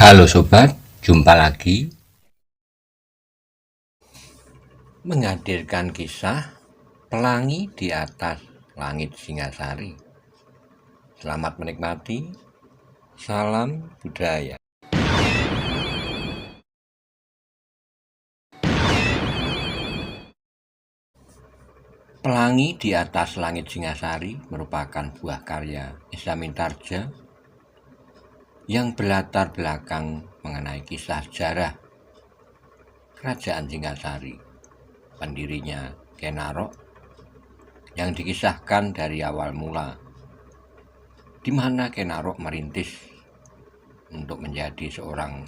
Halo sobat, jumpa lagi menghadirkan kisah Pelangi di Atas Langit Singasari. Selamat menikmati, salam budaya. Pelangi di Atas Langit Singasari merupakan buah karya Esa Mintarja yang berlatar belakang mengenai kisah sejarah Kerajaan Singasari, pendirinya Ken Arok, yang dikisahkan dari awal mula, di mana Ken Arok merintis untuk menjadi seorang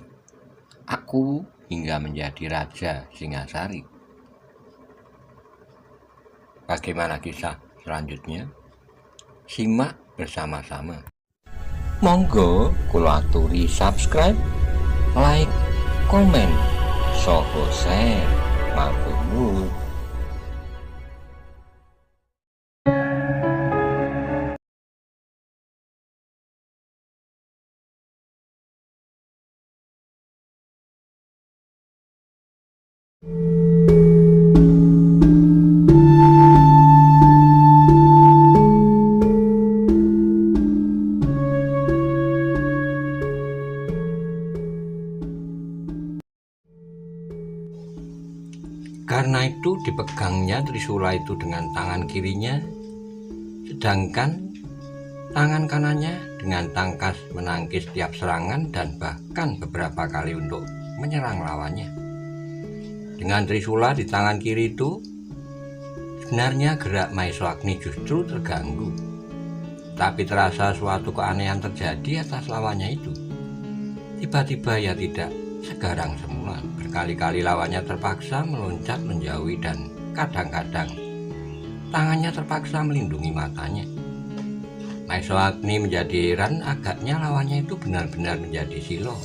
aku hingga menjadi Raja Singasari. Bagaimana kisah selanjutnya? Simak bersama-sama. Monggo kula aturi subscribe, like, komen, soho share, matur nuwun. Karena itu dipegangnya trisula itu dengan tangan kirinya, sedangkan tangan kanannya dengan tangkas menangkis tiap serangan dan bahkan beberapa kali untuk menyerang lawannya. Dengan trisula di tangan kiri itu, sebenarnya gerak Maesha Agni justru terganggu. Tapi terasa suatu keanehan terjadi atas lawannya itu. Tiba-tiba ia tidak segarang semula. Berkali-kali lawannya terpaksa meloncat menjauhi dan kadang-kadang tangannya terpaksa melindungi matanya. Maesha Agni menjadi heran, agaknya lawannya itu benar-benar menjadi silo.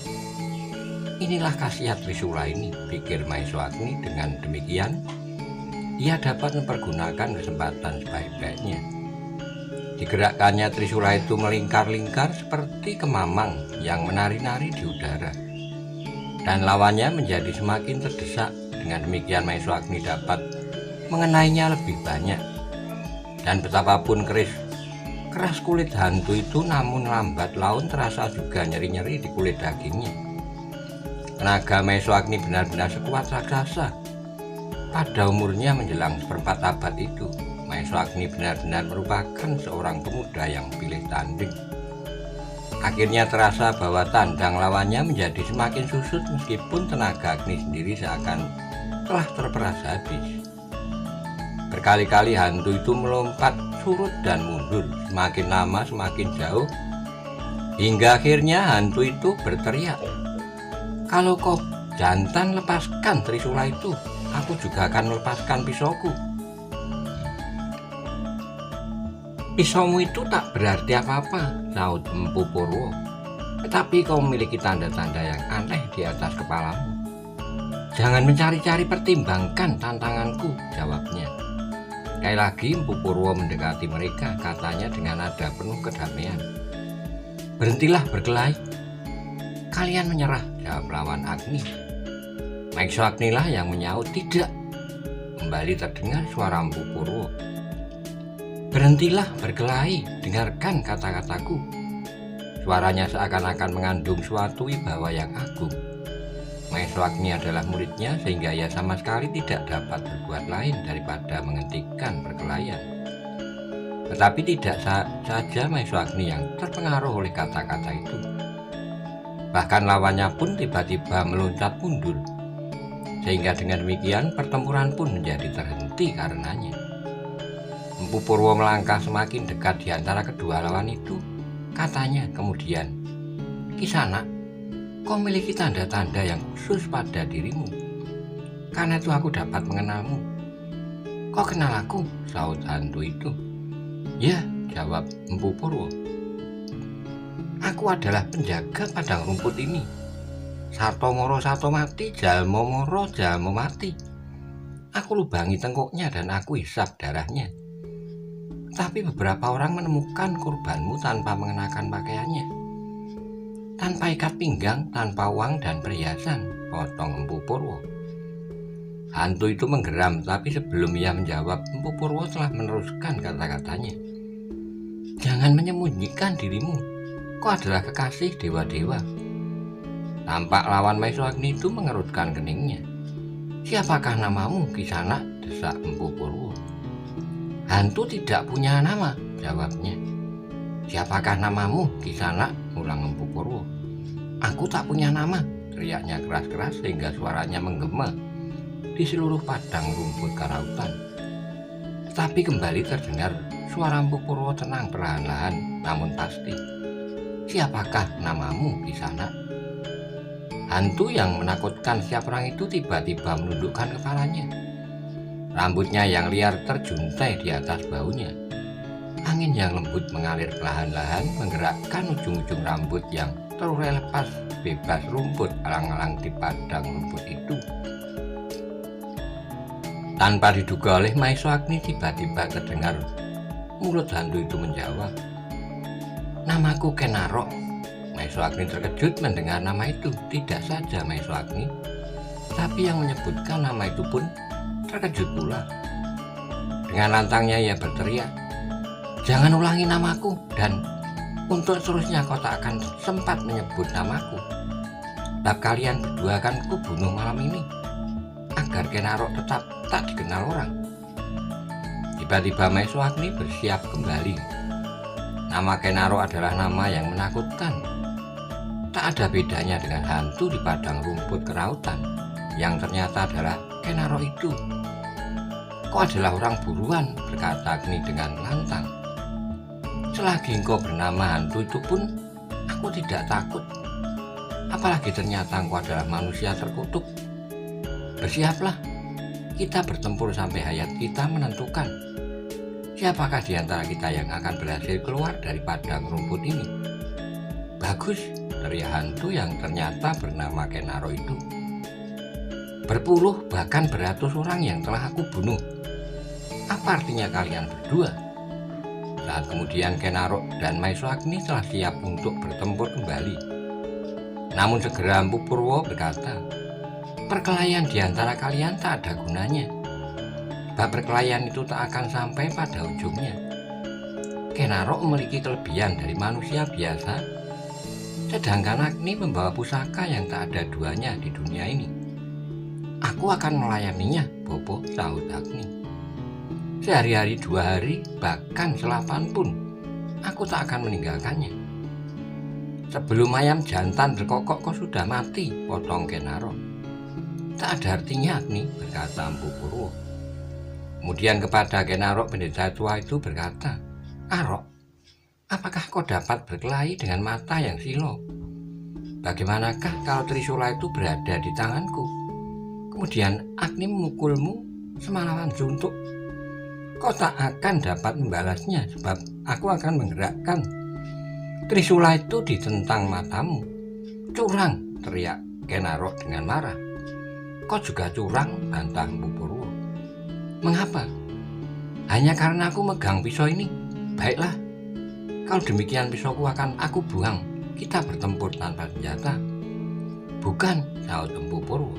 Inilah khasiat trisula ini, pikir Maesha Agni. Dengan demikian, ia dapat mempergunakan kesempatan sebaik-baiknya. Digerakkannya trisula itu melingkar-lingkar seperti kemamang yang menari-nari di udara. Dan lawannya menjadi semakin terdesak. Dengan demikian Maesha Agni dapat mengenainya lebih banyak. Dan betapapun keras kulit hantu itu, namun lambat laun terasa juga nyeri-nyeri di kulit dagingnya. Tenaga Maesha Agni benar-benar sekuat raksasa. Pada umurnya menjelang seperempat abad itu, Maesha Agni benar-benar merupakan seorang pemuda yang pilih tanding. Akhirnya terasa bahwa tandang lawannya menjadi semakin susut, meskipun tenaga Agni sendiri seakan telah terperas habis. Berkali-kali hantu itu melompat surut dan mundur, semakin lama semakin jauh, hingga akhirnya hantu itu berteriak, "Kalau kau jantan lepaskan trisula itu, aku juga akan melepaskan pisauku." "Pisaumu itu tak berarti apa-apa," sahut Empu Purwo. "Tetapi kau memiliki tanda-tanda yang aneh di atas kepalamu. Jangan mencari-cari, pertimbangkan tantanganku," jawabnya. Sekali lagi Empu Purwo mendekati mereka, katanya dengan nada penuh kedamaian. "Berhentilah berkelahi. Kalian menyerah," jawab lawan Agni. Maesha Agni lah yang menyaut, "Tidak." Kembali terdengar suara Empu Purwo. "Berhentilah berkelahi, dengarkan kata-kataku." Suaranya seakan-akan mengandung suatu wibawa yang agung. Maesha Agni adalah muridnya, sehingga ia sama sekali tidak dapat berbuat lain daripada menghentikan perkelahian. Tetapi tidak saja Maesha Agni yang terpengaruh oleh kata-kata itu. Bahkan lawannya pun tiba-tiba meloncat mundur, sehingga dengan demikian pertempuran pun menjadi terhenti karenanya. Empu Purwo melangkah semakin dekat di antara kedua lawan itu. Katanya kemudian, "Kisanak, kau memiliki tanda-tanda yang khusus pada dirimu. Karena itu aku dapat mengenalmu." "Kau kenal aku?" sahut hantu itu. "Ya," jawab Empu Purwo. "Aku adalah penjaga padang rumput ini. Sarto moro sarto mati, jalmo moro jalmo mati. Aku lubangi tengkuknya dan aku hisap darahnya. Tapi beberapa orang menemukan kurbanmu tanpa mengenakan pakaiannya. tanpa ikat pinggang, tanpa uang dan perhiasan, potong Empu Purwo. Hantu itu menggeram, tapi sebelum ia menjawab, Empu Purwo telah meneruskan kata-katanya. Jangan menyembunyikan dirimu, kau adalah kekasih dewa-dewa. Tampak lawan Maeswagni itu mengerutkan keningnya. Siapakah namamu, Kisanak? Desak Empu Purwo. Hantu tidak punya nama, jawabnya. Siapakah namamu, Kisanak? Ulang Empu Purwo. Aku tak punya nama, teriaknya keras-keras sehingga suaranya menggema di seluruh padang rumput karautan. Tetapi kembali terdengar suara Empu Purwo tenang perlahan-lahan, namun pasti. Siapakah namamu, Kisanak? Hantu yang menakutkan setiap orang itu tiba-tiba menundukkan kepalanya. Rambutnya yang liar terjuntai di atas bahunya. Angin yang lembut mengalir perlahan-lahan menggerakkan ujung-ujung rambut yang terurai lepas bebas rumput alang-alang di padang rumput itu. Tanpa diduga oleh Maeswagni, tiba-tiba terdengar mulut hantu itu menjawab, namaku Kenarok. Maeswagni terkejut mendengar nama itu. Tidak saja Maeswagni, tapi yang menyebutkan nama itu pun terkejut pula. Dengan lantangnya ia berteriak, jangan ulangi namaku, dan untuk seterusnya kau tak akan sempat menyebut namaku. Sebab kalian berdua akan kubunuh malam ini, agar Kenarok tetap tak dikenal orang. Tiba-tiba Maeswagni bersiap kembali. Nama Kenarok adalah nama yang menakutkan. Tak ada bedanya dengan hantu di padang rumput kerautan yang ternyata adalah Kenarok itu. Kau adalah orang buruan, berkata Agni dengan lantang. Selagi engkau bernama hantu itu pun aku tidak takut. Apalagi ternyata engkau adalah manusia terkutuk. Bersiaplah, kita bertempur sampai hayat kita menentukan siapakah di antara kita yang akan berhasil keluar dari padang rumput ini. Bagus, teriak hantu yang ternyata bernama Kenarok itu. Berpuluh bahkan beratus orang yang telah aku bunuh. Apa artinya kalian berdua? Saat kemudian Kenarok dan Maeswagni telah siap untuk bertempur kembali. Namun segera Empu Purwo berkata, perkelahian di antara kalian tak ada gunanya. Sebab perkelahian itu tak akan sampai pada ujungnya. Kenarok memiliki kelebihan dari manusia biasa, sedangkan Agni membawa pusaka yang tak ada duanya di dunia ini. Aku akan melayaninya, Bopo, sahut Agni. Sehari-hari, 2 hari, bahkan selapan pun, aku tak akan meninggalkannya. Sebelum ayam jantan berkokok kau sudah mati, potong Kenarok. Tak ada artinya, Agni, berkata Empu Purwo. Kemudian kepada Kenarok, pendeta tua itu berkata, Arok, apakah kau dapat berkelahi dengan mata yang silo? Bagaimanakah kalau Trisula itu berada di tanganku? Kemudian Agni memukulmu semalaman suntuk. Kau tak akan dapat membalasnya, sebab aku akan menggerakkan Trisula itu ditentang matamu. Curang, teriak Kenarok dengan marah. Kau juga curang, bantah Empu Purwo. Mengapa? Hanya karena aku megang pisau ini. Baiklah, kalau demikian pisauku akan aku buang. Kita bertempur tanpa senjata. Bukan, sahut Empu Purwo.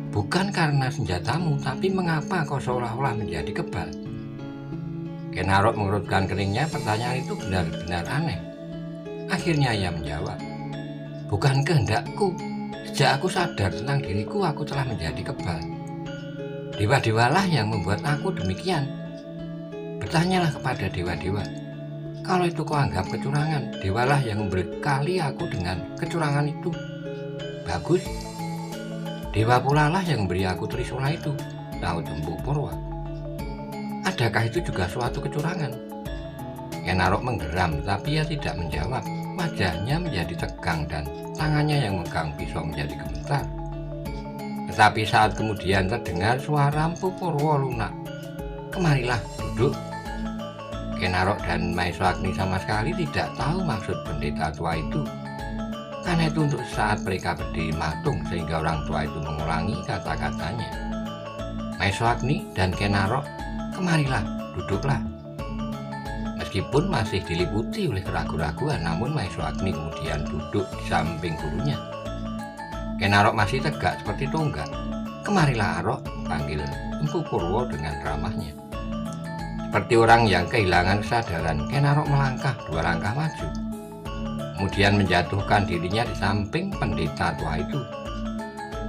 Bukan karena senjatamu, tapi mengapa kau seolah-olah menjadi kebal? Kenarok mengerutkan keningnya. Pertanyaan itu benar-benar aneh. Akhirnya ia menjawab, bukan kehendakku. Sejak aku sadar tentang diriku, aku telah menjadi kebal. Dewa-dewalah yang membuat aku demikian. Bertanyalah kepada dewa-dewa. Kalau itu kau anggap kecurangan, dewalah yang memberkali aku dengan kecurangan itu. Bagus, dewa pula lah yang memberi aku Trisula itu, sahut Empu Purwo. Adakah itu juga suatu kecurangan? Kenarok menggeram, tapi ia tidak menjawab. Wajahnya menjadi tegang dan tangannya yang memegang pisau menjadi gemetar. Tetapi saat kemudian terdengar suara Empu Purwo lunak. Kemarilah, duduk. Kenarok dan Maeswagni sama sekali tidak tahu maksud pendeta tua itu. Karena itu untuk saat mereka berdiri matung sehingga orang tua itu mengulangi kata-katanya. Maeswagni dan Kenarok, kemarilah, duduklah. Meskipun masih diliputi oleh keraguan-raguan, namun Maesha Agni kemudian duduk di samping gurunya. Ken Arok masih tegak seperti tonggak. "Kemarilah Arok," panggil Empu Purwo dengan ramahnya. Seperti orang yang kehilangan kesadaran, Ken Arok melangkah 2 langkah maju. Kemudian menjatuhkan dirinya di samping pendeta tua itu.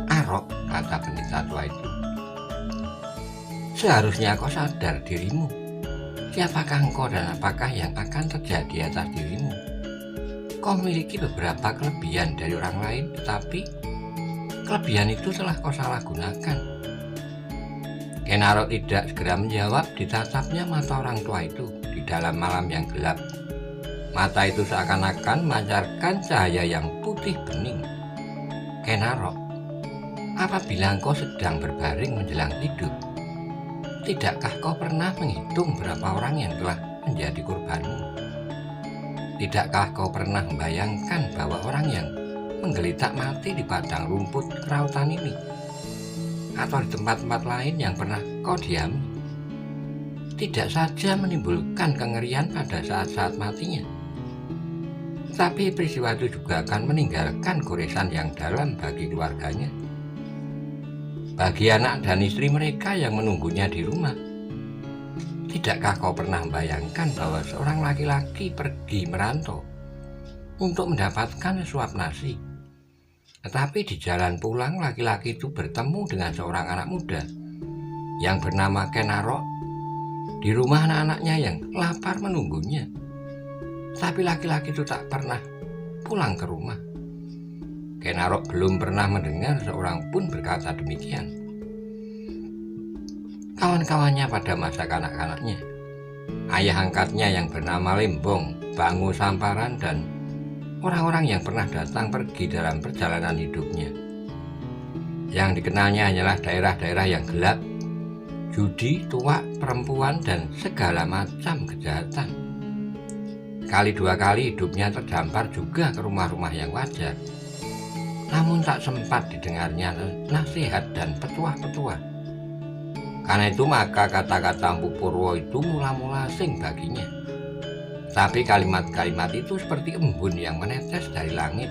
"Arok," kata pendeta tua itu, "seharusnya kau sadar dirimu. Siapakah engkau dan apakah yang akan terjadi atas dirimu? Kau memiliki beberapa kelebihan dari orang lain, tetapi kelebihan itu telah kau salah gunakan." Ken Arok tidak segera menjawab. Ditatapnya mata orang tua itu di dalam malam yang gelap. Mata itu seakan-akan memancarkan cahaya yang putih bening. "Ken Arok, apabila engkau sedang berbaring menjelang tidur, tidakkah kau pernah menghitung berapa orang yang telah menjadi korbanmu? Tidakkah kau pernah membayangkan bahwa orang yang menggelitak mati di padang rumput kerautan ini, atau di tempat-tempat lain yang pernah kau diami, tidak saja menimbulkan kengerian pada saat-saat matinya, tapi peristiwa itu juga akan meninggalkan goresan yang dalam bagi keluarganya, bagi anak dan istri mereka yang menunggunya di rumah. Tidakkah kau pernah membayangkan bahwa seorang laki-laki pergi merantau untuk mendapatkan sesuap nasi, tetapi di jalan pulang laki-laki itu bertemu dengan seorang anak muda yang bernama Ken Arok di rumah anak-anaknya yang lapar menunggunya, tapi laki-laki itu tak pernah pulang ke rumah?" Ken Arok belum pernah mendengar seorang pun berkata demikian. Kawan-kawannya pada masa kanak-kanaknya, ayah angkatnya yang bernama Lembong, Bangu Samparan, dan orang-orang yang pernah datang pergi dalam perjalanan hidupnya, yang dikenalnya hanyalah daerah-daerah yang gelap, judi, tuak, perempuan, dan segala macam kejahatan. Sekali 2 kali hidupnya terdampar juga ke rumah-rumah yang wajar, namun tak sempat didengarnya nasihat dan petuah-petuah. Karena itu maka kata-kata Empu Purwo itu mula-mula asing baginya. Tapi kalimat-kalimat itu seperti embun yang menetes dari langit.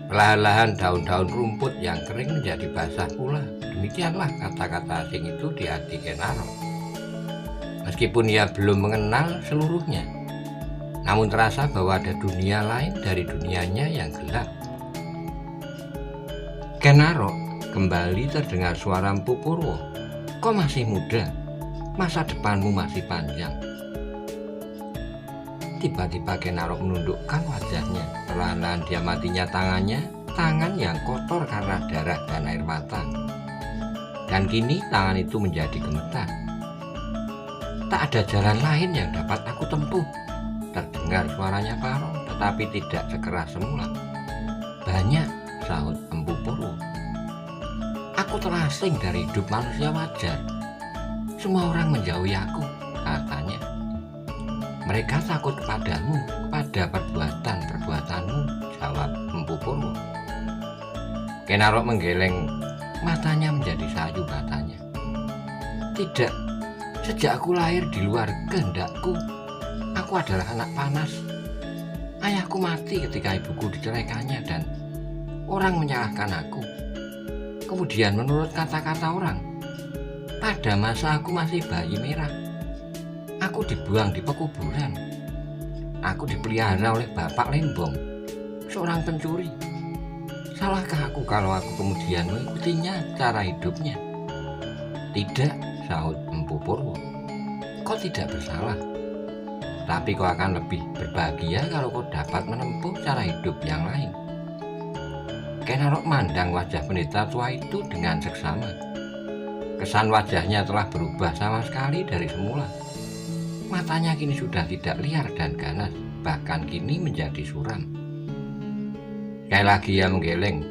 Perlahan-lahan daun-daun rumput yang kering menjadi basah pula. Demikianlah kata-kata asing itu di hati Ken Arok. Meskipun ia belum mengenal seluruhnya, namun terasa bahwa ada dunia lain dari dunianya yang gelap. "Ken Arok," kembali terdengar suara Empu Purwo, "kau masih muda, masa depanmu masih panjang." Tiba-tiba Ken Arok menundukkan wajahnya. Perlahan-lahan dia matinya tangan yang kotor karena darah dan air mata. Dan kini tangan itu menjadi gemetar. "Tak ada jalan lain yang dapat aku tempuh," terdengar suaranya Parong, tetapi tidak sekeras semula. "Banyak," sahut Empu Purwo. "Aku telah asing dari hidup manusia wajar. Semua orang menjauhi aku," katanya. "Mereka takut kepadamu, kepada perbuatan-perbuatanmu," jawab Empu Purwo. Ken Arok menggeleng matanya menjadi sayu, katanya. "Tidak, sejak aku lahir di luar kehendakku, aku adalah anak panas. Ayahku mati ketika ibuku diceraikannya dan orang menyalahkan aku. Kemudian menurut kata-kata orang, pada masa aku masih bayi merah, aku dibuang di pekuburan. Aku dipelihara oleh Bapak Lembong, seorang pencuri. Salahkah aku kalau aku kemudian mengikutinya cara hidupnya?" "Tidak," sahut Empu Purwo. "Kau tidak bersalah. Tapi kau akan lebih berbahagia kalau kau dapat menempuh cara hidup yang lain." Ken Arok mandang wajah pendeta tua itu dengan seksama. Kesan wajahnya telah berubah sama sekali dari semula. Matanya kini sudah tidak liar dan ganas, bahkan kini menjadi suram. Sekali lagi ia menggeleng.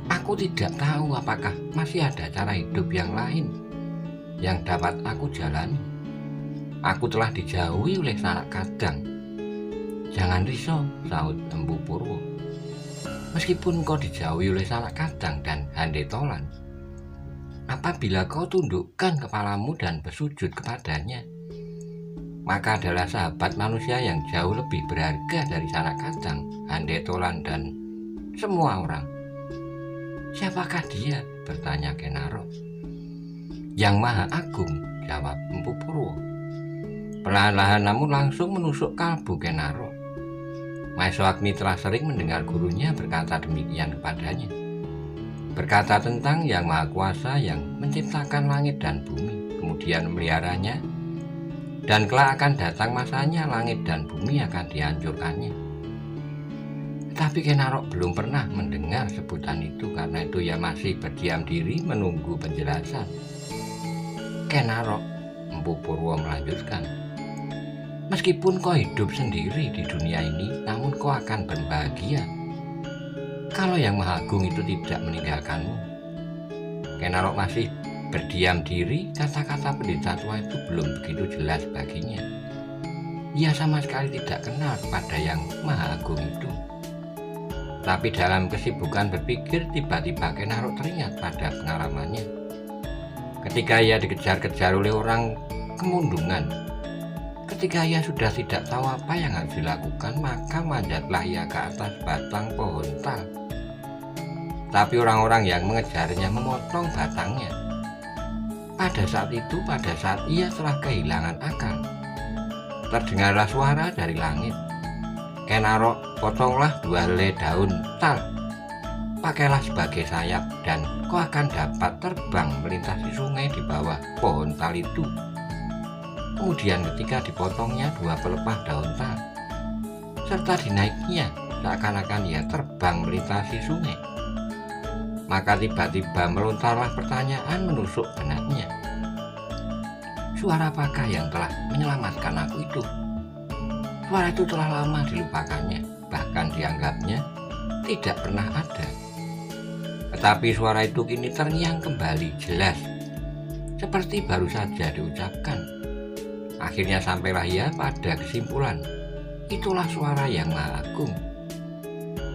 "Aku tidak tahu apakah masih ada cara hidup yang lain yang dapat aku jalani. Aku telah dijauhi oleh Sanak Kadang." "Jangan risau," sahut Empu Purwo. "Meskipun kau dijauhi oleh Sanak Kadang dan Hande Tolan, apabila kau tundukkan kepalamu dan bersujud kepadanya, maka adalah sahabat manusia yang jauh lebih berharga dari sanak kacang, handai tolan, dan semua orang. Siapakah dia? Bertanya Kenaro. Yang Maha Agung, jawab Empu Purwo. Perlahan-lahan namun langsung menusuk kalbu Kenaro. Maeswagni telah sering mendengar gurunya berkata demikian kepadanya. Berkata tentang Yang Maha Kuasa yang menciptakan langit dan bumi, kemudian memeliharanya, dan kelak akan datang masanya langit dan bumi akan dihancurkannya. Tapi Kenaro belum pernah mendengar sebutan itu, karena itu ia masih berdiam diri menunggu penjelasan. Kenaro, Empu Purwo melanjutkan, meskipun kau hidup sendiri di dunia ini, namun kau akan berbahagia kalau Yang Maha Agung itu tidak meninggalkanmu. Kenaro masih berdiam diri. Kata-kata pendeta tua itu belum begitu jelas baginya. Ia sama sekali tidak kenal kepada Yang Maha Agung itu. Tapi dalam kesibukan berpikir, tiba-tiba Kenaro teringat pada pengalamannya. Ketika ia dikejar-kejar oleh orang kemundungan, ketika ia sudah tidak tahu apa yang harus dilakukan, maka manjatlah ia ke atas batang pohon tal. Tapi orang-orang yang mengejarnya memotong batangnya. Pada saat itu, pada saat ia telah kehilangan akal, terdengarlah suara dari langit. Kenaro, potonglah 2 helai daun tal, pakailah sebagai sayap, dan kau akan dapat terbang melintasi sungai di bawah pohon tal itu. Kemudian ketika dipotongnya 2 pelepah daun tal, serta dinaiknya seakan-akan ia terbang melintasi sungai, maka tiba-tiba melontarlah pertanyaan menusuk benaknya. Suara apakah yang telah menyelamatkan aku itu? Suara itu telah lama dilupakannya, bahkan dianggapnya tidak pernah ada. Tetapi suara itu kini terngiang kembali jelas, seperti baru saja diucapkan. Akhirnya sampailah ia pada kesimpulan, itulah suara Yang Maha Agung.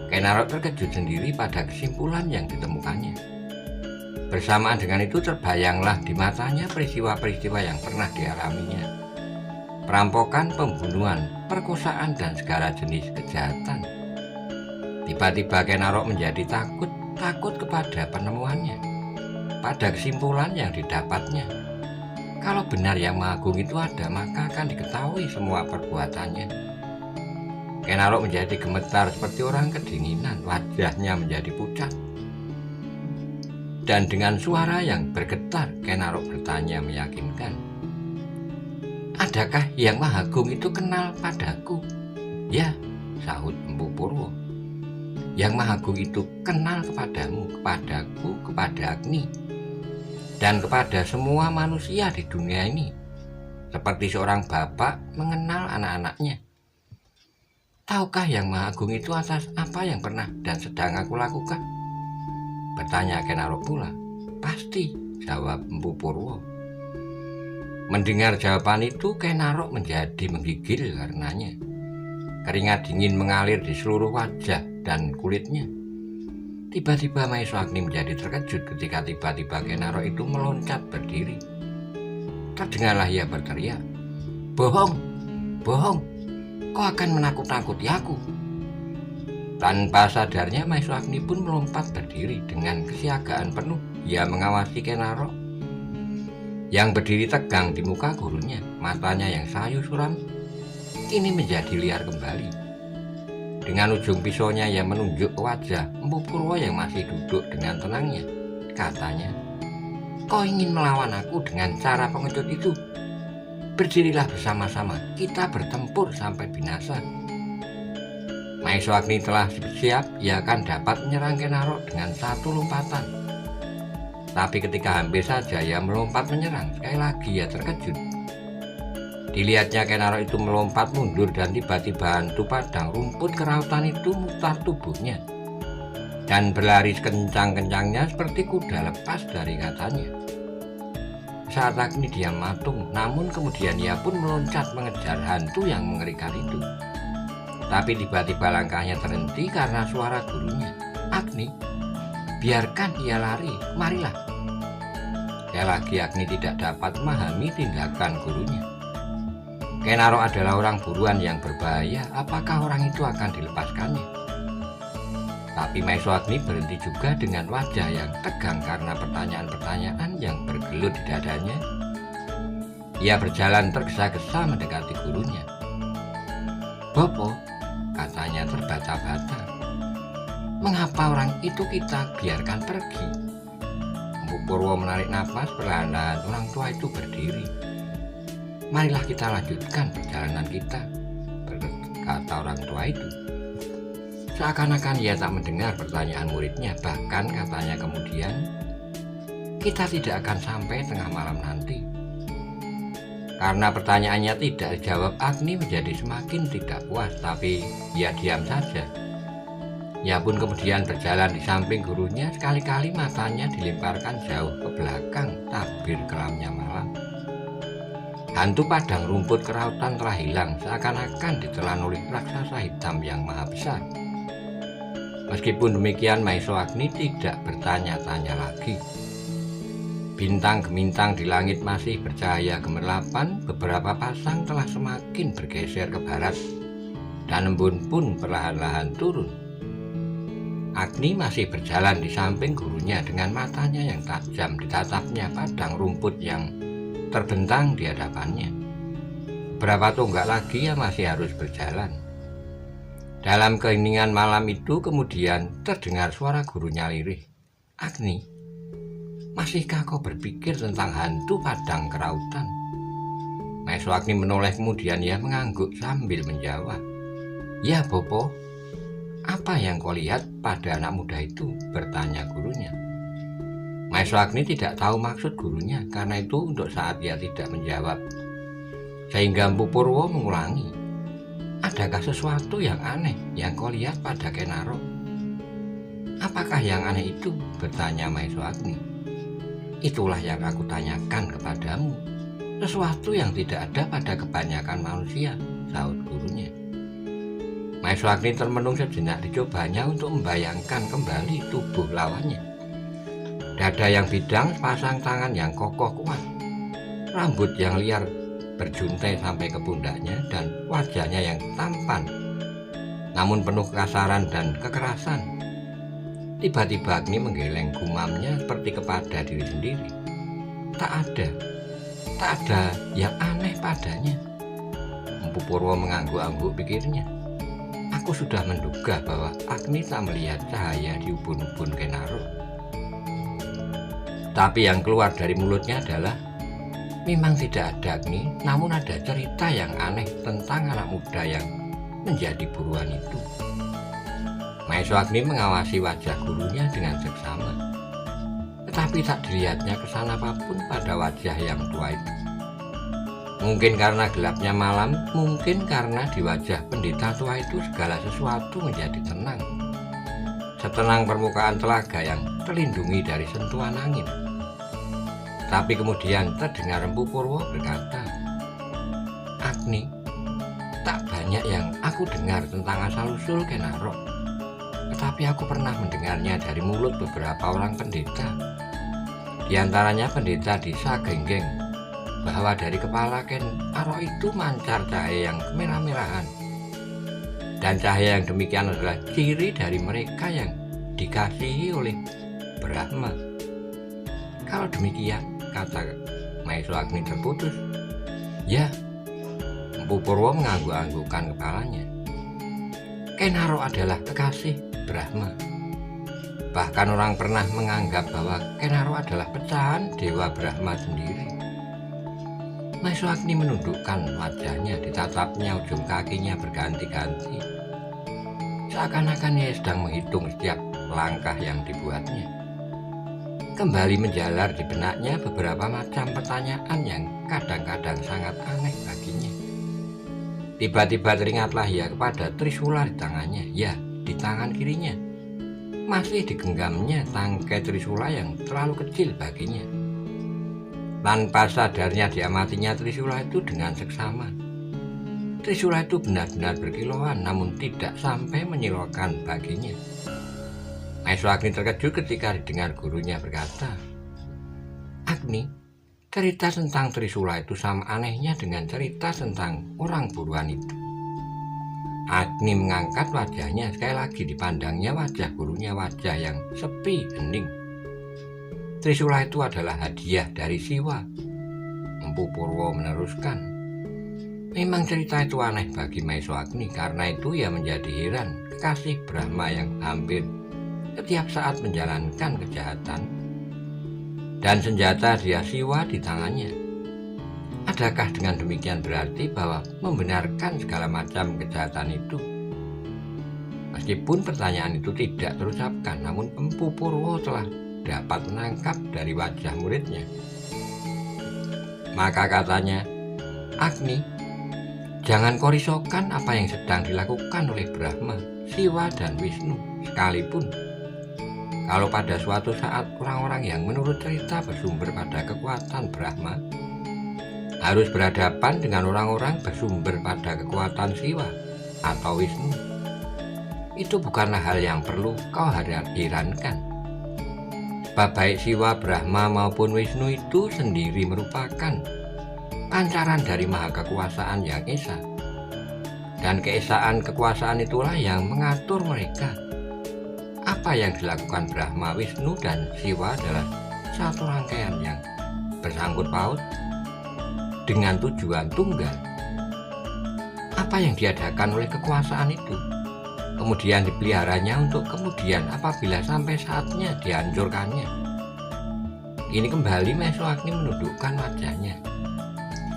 Kenaro terkejut sendiri pada kesimpulan yang ditemukannya. Bersamaan dengan itu terbayanglah di matanya peristiwa-peristiwa yang pernah dialaminya. Perampokan, pembunuhan, perkosaan, dan segala jenis kejahatan. Tiba-tiba Kenaro menjadi takut kepada penemuannya, pada kesimpulan yang didapatnya. Kalau benar Yang Maha Agung itu ada, maka akan diketahui semua perbuatannya. Kenaro menjadi gemetar seperti orang kedinginan, wajahnya menjadi pucat. Dan dengan suara yang bergetar, Kenaro bertanya meyakinkan, adakah Yang Maha Agung itu kenal padaku? Ya, sahut Empu Purwo. Yang Maha Agung itu kenal kepadamu, kepadaku, kepada Agni, dan kepada semua manusia di dunia ini, seperti seorang bapak mengenal anak-anaknya. Tahukah Yang Maha Agung itu atas apa yang pernah dan sedang aku lakukan? Bertanya Kenaro pula. Pasti, jawab Empu Purwo. Mendengar jawaban itu, Kenaro menjadi menggigil karenanya. Keringat dingin mengalir di seluruh wajah dan kulitnya. Tiba-tiba Maeswagni menjadi terkejut ketika tiba-tiba Kenaro itu meloncat berdiri. Terdengarlah ia berteriak, "Bohong, bohong, kau akan menakut-nakuti aku." Tanpa sadarnya Maeswagni pun melompat berdiri. Dengan kesiagaan penuh ia mengawasi Kenaro yang berdiri tegang di muka gurunya. Matanya yang sayu suram kini menjadi liar kembali. Dengan ujung pisaunya ia menunjuk ke wajah Empu Purwo yang masih duduk dengan tenangnya. Katanya, "Kau ingin melawan aku dengan cara pengecut itu? Berdirilah bersama-sama, kita bertempur sampai binasa." Maeswagni telah siap, ia akan dapat menyerang Kenaro dengan satu lompatan. Tapi ketika hampir saja ia melompat menyerang, sekali lagi ia terkejut. Dilihatnya Kenaro itu melompat mundur dan tiba-tiba hantu padang rumput kerautan itu mutar tubuhnya dan berlari sekencang-kencangnya seperti kuda lepas dari katanya. Saat Agni diam matung, namun kemudian ia pun meloncat mengejar hantu yang mengerikan itu. Tapi tiba-tiba langkahnya terhenti karena suara gurunya, "Agni, biarkan ia lari, marilah." Sekali lagi Agni tidak dapat memahami tindakan gurunya. Kenaro adalah orang buruan yang berbahaya, apakah orang itu akan dilepaskannya? Tapi Maeswagni berhenti juga dengan wajah yang tegang karena pertanyaan-pertanyaan yang bergelut di dadanya. Ia berjalan tergesa-gesa mendekati gurunya. "Bopo," katanya terbata-bata, "mengapa orang itu kita biarkan pergi?" Empu Purwo menarik napas perlahan-lahan. Orang tua itu berdiri. "Marilah kita lanjutkan perjalanan kita," berkata orang tua itu. Seakan-akan ia tak mendengar pertanyaan muridnya. Bahkan katanya kemudian, "Kita tidak akan sampai tengah malam nanti." Karena pertanyaannya tidak dijawab, Agni menjadi semakin tidak puas, tapi ia diam saja. Ia pun kemudian berjalan di samping gurunya. Sekali-kali matanya dilemparkan jauh ke belakang tabir kelamnya malam. Hantu padang rumput kerautan telah hilang, seakan-akan ditelan oleh raksasa hitam yang maha besar. Meskipun demikian, Maeswagni tidak bertanya-tanya lagi. Bintang gemintang di langit masih bercahaya gemerlapan. Beberapa pasang telah semakin bergeser ke barat, dan embun pun perlahan-lahan turun. Agni masih berjalan di samping gurunya dengan matanya yang tajam ditatapnya padang rumput yang terbentang di hadapannya. Berapa tonggak lagi ia masih harus berjalan. Dalam keheningan malam itu kemudian terdengar suara gurunya lirih. "Agni, masihkah kau berpikir tentang hantu padang kerautan?" Maeswagni menoleh, kemudian ia mengangguk sambil menjawab, "Ya, Bopo. Apa yang kau lihat pada anak muda itu?" bertanya gurunya. Maeswagni tidak tahu maksud gurunya, karena itu untuk saat ia tidak menjawab. Sehingga Empu Purwo mengulangi, "Adakah sesuatu yang aneh yang kau lihat pada Kenaro?" "Apakah yang aneh itu?" bertanya Maeswagni. "Itulah yang aku tanyakan kepadamu. Sesuatu yang tidak ada pada kebanyakan manusia," sahut gurunya. Maeswagni termenung sejenak. Dicobanya untuk membayangkan kembali tubuh lawannya. Dada yang bidang, sepasang tangan yang kokoh kuat, rambut yang liar berjuntai sampai ke pundaknya, dan wajahnya yang tampan namun penuh kekasaran dan kekerasan. Tiba-tiba Agni menggeleng, gumamnya seperti kepada diri sendiri. Tak ada yang aneh padanya." Empu Purwo mengangguk-angguk, pikirnya. "Aku sudah menduga bahwa Agni tak melihat cahaya di ubun-ubun Kenaro." Tapi yang keluar dari mulutnya adalah, "Memang tidak ada Agni, namun ada cerita yang aneh tentang anak muda yang menjadi buruan itu." Maeswagni mengawasi wajah gurunya dengan seksama, tetapi tak dilihatnya kesan apapun pada wajah yang tua itu. Mungkin karena gelapnya malam, mungkin karena di wajah pendeta tua itu segala sesuatu menjadi tenang, setenang permukaan telaga yang terlindungi dari sentuhan angin. Tapi kemudian terdengar Empu Purwo berkata, "Agni, tak banyak yang aku dengar tentang asal-usul Kenaro, tetapi aku pernah mendengarnya dari mulut beberapa orang pendeta. Di antaranya pendeta di Sagenggeng, bahwa dari kepala Kenaro itu mancar cahaya yang kemerah-merahan. Dan cahaya yang demikian adalah ciri dari mereka yang dikasihi oleh Brahma." "Kalau demikian," kata Maeswagni terputus. "Ya." Empu Purwo mengangguk-anggukkan kepalanya. "Kenaro adalah kekasih Brahma. Bahkan orang pernah menganggap bahwa Kenaro adalah pecahan Dewa Brahma sendiri." Maeswagni menundukkan wajahnya, ditatapnya ujung kakinya berganti-ganti. Seakan-akan ia sedang menghitung setiap langkah yang dibuatnya. Kembali menjalar di benaknya beberapa macam pertanyaan yang kadang-kadang sangat aneh baginya. Tiba-tiba teringatlah ia kepada trisula di tangannya. Ya, di tangan kirinya masih digenggamnya tangkai trisula yang terlalu kecil baginya. Tanpa sadarnya diamatinya trisula itu dengan seksama. Trisula itu benar-benar berkilauan, namun tidak sampai menyilaukan baginya. Maeswagni terkejut ketika didengar gurunya berkata, "Agni, Cerita tentang Trisula itu sama anehnya dengan cerita tentang orang buruan itu. Agni mengangkat wajahnya, sekali lagi dipandangnya wajah gurunya, wajah yang sepi, hening. Trisula itu adalah hadiah dari Siwa. Empu Purwo meneruskan. Memang cerita itu aneh bagi Maesho Agni, karena itu ia menjadi heran kekasih Brahma yang hampir setiap saat menjalankan kejahatan dan senjata dia Siwa di tangannya. Adakah dengan demikian berarti bahwa membenarkan segala macam kejahatan itu? Meskipun pertanyaan itu tidak terucapkan, namun Empu Purwo telah dapat menangkap dari wajah muridnya. Maka katanya, Agni, jangan kau risaukan apa yang sedang dilakukan oleh Brahma, Siwa, dan Wisnu sekalipun. Kalau pada suatu saat orang-orang yang menurut cerita bersumber pada kekuatan Brahma harus berhadapan dengan orang-orang bersumber pada kekuatan Siwa atau Wisnu, itu bukanlah hal yang perlu kau herankan. Sebab baik Siwa, Brahma maupun Wisnu itu sendiri merupakan pancaran dari maha kekuasaan yang esa, dan keesaan kekuasaan itulah yang mengatur mereka. Apa yang dilakukan Brahma, Wisnu, dan Siwa adalah satu rangkaian yang bersangkut paut dengan tujuan tunggal. Apa yang diadakan oleh kekuasaan itu kemudian dipeliharanya untuk kemudian apabila sampai saatnya dihancurkannya. Ini kembali Maesho Agni menundukkan wajahnya.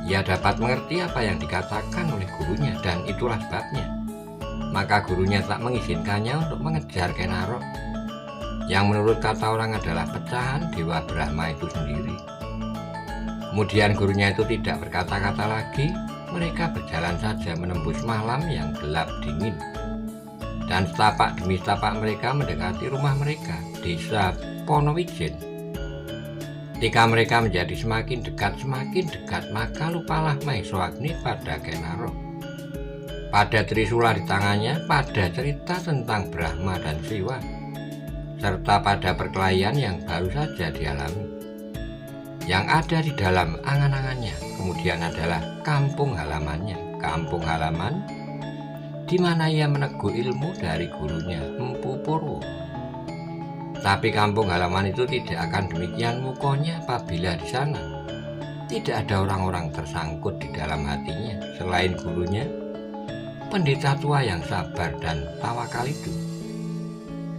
Ia dapat mengerti apa yang dikatakan oleh gurunya, dan itulah sebabnya maka gurunya tak mengizinkannya untuk mengejar Kenaro, yang menurut kata orang adalah pecahan Dewa Brahma itu sendiri. Kemudian gurunya itu tidak berkata-kata lagi. Mereka berjalan saja menembus malam yang gelap dingin, dan setapak demi setapak mereka mendekati rumah mereka, desa Ponowijen. Ketika mereka menjadi semakin dekat, maka lupalah Maesho Agni pada Kenaro, pada Trisula di tangannya, pada cerita tentang Brahma dan Siwa, serta pada perkelahian yang baru saja dialami. Yang ada di dalam angan-angannya kemudian adalah kampung halamannya, kampung halaman di mana ia meneguh ilmu dari gurunya Empu Purwo. Tapi kampung halaman itu tidak akan demikian mukonya apabila di sana tidak ada orang-orang tersangkut di dalam hatinya selain gurunya, pendeta tua yang sabar dan tawakal itu.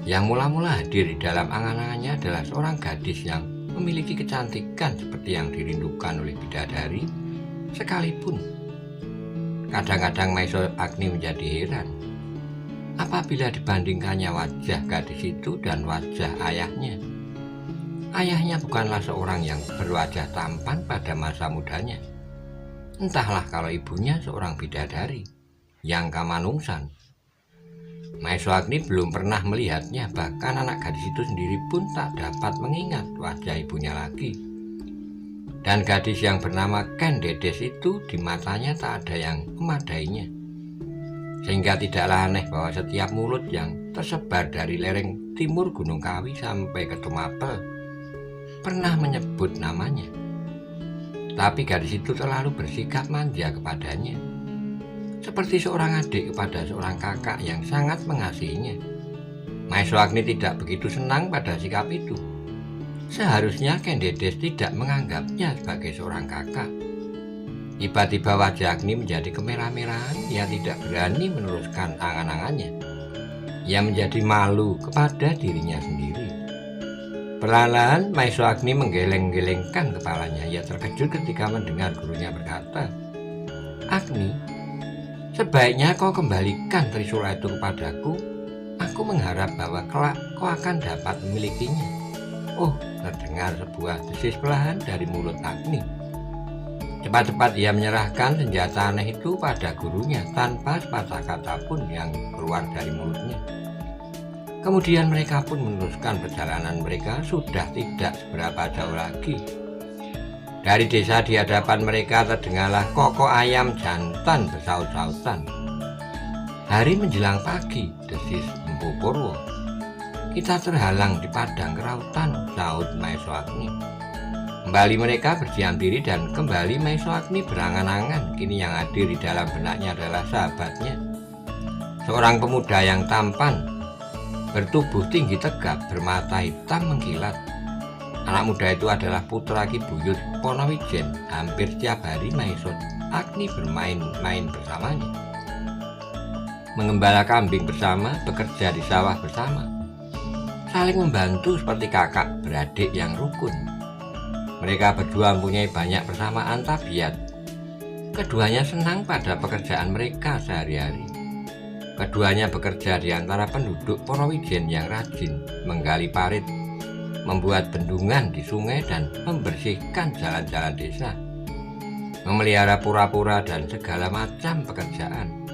Yang mula-mula hadir di dalam angan-angannya adalah seorang gadis yang memiliki kecantikan seperti yang dirindukan oleh bidadari sekalipun. Kadang-kadang Maesho Agni menjadi heran apabila dibandingkannya wajah gadis itu dan wajah ayahnya. Ayahnya bukanlah seorang yang berwajah tampan pada masa mudanya. Entahlah kalau ibunya seorang bidadari yang kamanungsan. Maesho Agni belum pernah melihatnya, bahkan anak gadis itu sendiri pun tak dapat mengingat wajah ibunya lagi. Dan gadis yang bernama Ken Dedes itu di matanya tak ada yang memadainya. Sehingga tidaklah aneh bahwa setiap mulut yang tersebar dari lereng timur Gunung Kawi sampai ke Tumapel pernah menyebut namanya. Tapi gadis itu selalu bersikap manja kepadanya, seperti seorang adik kepada seorang kakak yang sangat mengasihinya. Maesho Agni tidak begitu senang pada sikap itu. Seharusnya Ken Dedes tidak menganggapnya sebagai seorang kakak. Tiba-tiba wajah Agni menjadi kemerah-merahan. Ia tidak berani meneruskan angan-angannya. Ia menjadi malu kepada dirinya sendiri. Perlahan-lahan Maesho Agni menggeleng-gelengkan kepalanya. Ia terkejut ketika mendengar gurunya berkata, "Agni, sebaiknya kau kembalikan Trisula itu kepadaku. Aku mengharap bahwa kelak kau akan dapat memilikinya." Oh, terdengar sebuah desis perlahan dari mulut Agni. Cepat-cepat ia menyerahkan senjata aneh itu pada gurunya tanpa sepatah kata pun yang keluar dari mulutnya. Kemudian mereka pun meneruskan perjalanan mereka. Sudah tidak seberapa jauh lagi. Dari desa di hadapan mereka terdengarlah kokok ayam jantan bersaut-sautan. Hari menjelang pagi, desis Empu Purwo. "Kita terhalang di padang kerautan," sahut Maesho Agni. Kembali mereka berdiam diri dan kembali Maesha Agni berangan-angan. Kini yang hadir di dalam benaknya adalah sahabatnya, seorang pemuda yang tampan, bertubuh tinggi tegap, bermata hitam mengkilat. Anak muda itu adalah putra Ki Buyut Ponowijen. Hampir setiap hari Maesha Agni bermain-main bersamanya, mengembala kambing bersama, bekerja di sawah bersama, saling membantu seperti kakak beradik yang rukun. Mereka berdua mempunyai banyak persamaan tabiat. Keduanya senang pada pekerjaan mereka sehari-hari. Keduanya bekerja di antara penduduk Ponowijen yang rajin menggali parit, membuat bendungan di sungai dan membersihkan jalan-jalan desa, memelihara pura-pura dan segala macam pekerjaan.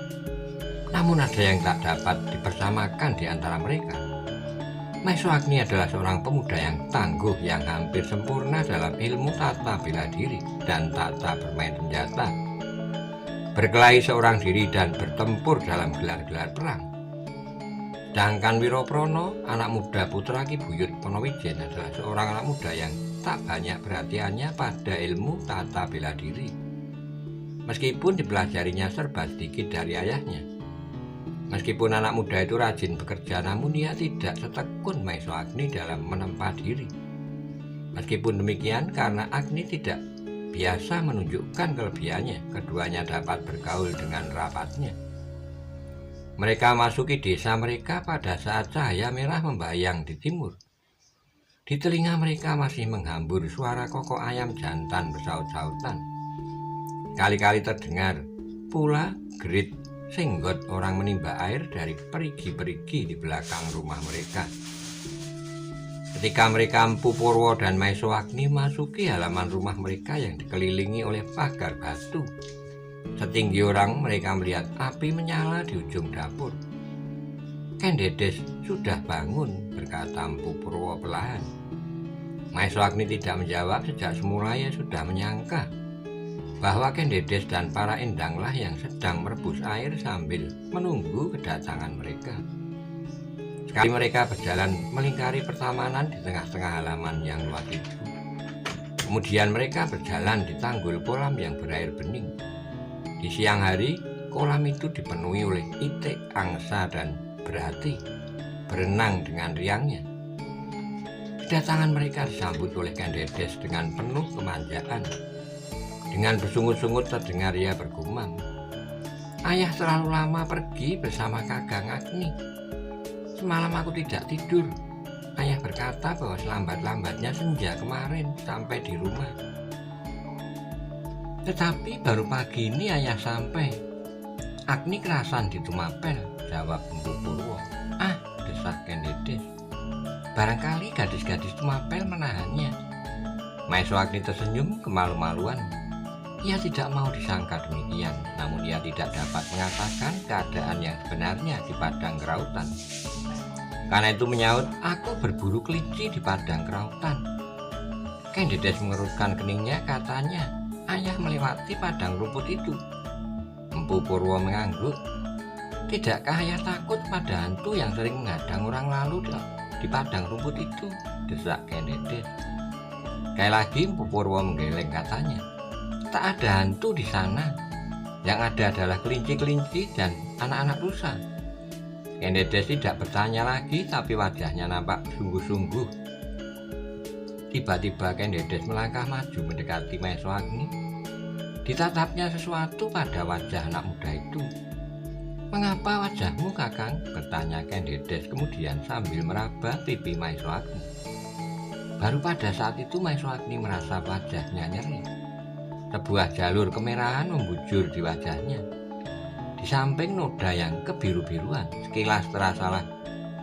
Namun ada yang tak dapat dipersamakan di antara mereka. Maesha Agni adalah seorang pemuda yang tangguh, yang hampir sempurna dalam ilmu tata bela diri dan tata bermain senjata, berkelahi seorang diri dan bertempur dalam gelar-gelar perang. Sedangkan Wiroprono, anak muda putra Ki Buyut Ponowijen, adalah seorang anak muda yang tak banyak perhatiannya pada ilmu tata bela diri, meskipun dipelajarinya serba sedikit dari ayahnya. Meskipun anak muda itu rajin bekerja, namun ia tidak setekun Maesha Agni dalam menempa diri. Meskipun demikian, karena Agni tidak biasa menunjukkan kelebihannya, keduanya dapat bergaul dengan rapatnya. Mereka masuki desa mereka pada saat cahaya merah membayang di timur. Di telinga mereka masih menghambur suara kokok ayam jantan bersaut-sautan. Kali-kali terdengar pula gerit senggot orang menimba air dari perigi-perigi di belakang rumah mereka. Ketika mereka Mpu Purwo dan Maesha Agni masuki halaman rumah mereka yang dikelilingi oleh pagar batu, setinggi orang mereka melihat api menyala di ujung dapur. "Ken Dedes sudah bangun," berkata Mpu Purwo perlahan. Maesha Agni tidak menjawab. Sejak semula ia sudah menyangka bahwa Ken Dedes dan para endanglah yang sedang merebus air sambil menunggu kedatangan mereka. Sekali mereka berjalan melingkari pertamanan di tengah-tengah halaman yang luas itu. Kemudian mereka berjalan di tanggul kolam yang berair bening. Di siang hari, kolam itu dipenuhi oleh itik, angsa, dan berhati berenang dengan riangnya. Kedatangan mereka disambut oleh Ken Dedes dengan penuh kemanjaan. Dengan bersungut-sungut terdengar ia bergumam, "Ayah terlalu lama pergi bersama Kakang Agni. Semalam aku tidak tidur. Ayah berkata bahwa selambat-lambatnya senja kemarin sampai di rumah. Tetapi baru pagi ini ayah sampai." "Agni kerasan di Tumapel," jawab Mpu Purwo. "Ah," desak Ken Dedes, "barangkali gadis-gadis Tumapel menahannya." Maesha Agni tersenyum kemalu-maluan. Ia tidak mau disangka demikian, namun ia tidak dapat mengatakan keadaan yang sebenarnya di padang kerautan. Karena itu menyaut, "Aku berburu kelinci di padang kerautan." Ken Dedes mengerutkan keningnya, katanya, "Ayah melewati padang rumput itu." Mpu Purwo mengangguk. "Tidakkah ayah takut pada hantu yang sering menghadang orang lalu di padang rumput itu?" desak Ken Dedes. Sekali lagi Mpu Purwo menggeleng, katanya, "Tak ada hantu di sana. Yang ada adalah kelinci-kelinci dan anak-anak rusa." Ken Dedes tidak bertanya lagi, tapi wajahnya nampak sungguh-sungguh. Tiba-tiba Ken Dedes melangkah maju mendekati Maesha Agni. Ditatapnya sesuatu pada wajah anak muda itu. "Mengapa wajahmu, Kakang?" bertanya Ken Dedes kemudian sambil meraba pipi Maesha Agni. Baru pada saat itu Maesha Agni merasa wajahnya nyeri. Sebuah jalur kemerahan membujur di wajahnya. Di samping noda yang kebiru-biruan, sekilas terasalah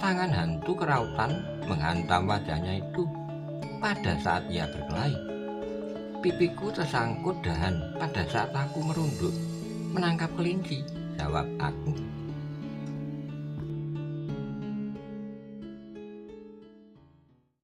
tangan hantu kerautan menghantam wajahnya itu pada saat ia berkelahi. "Pipiku tersangkut dahan pada saat aku merunduk menangkap kelinci," jawab Agni.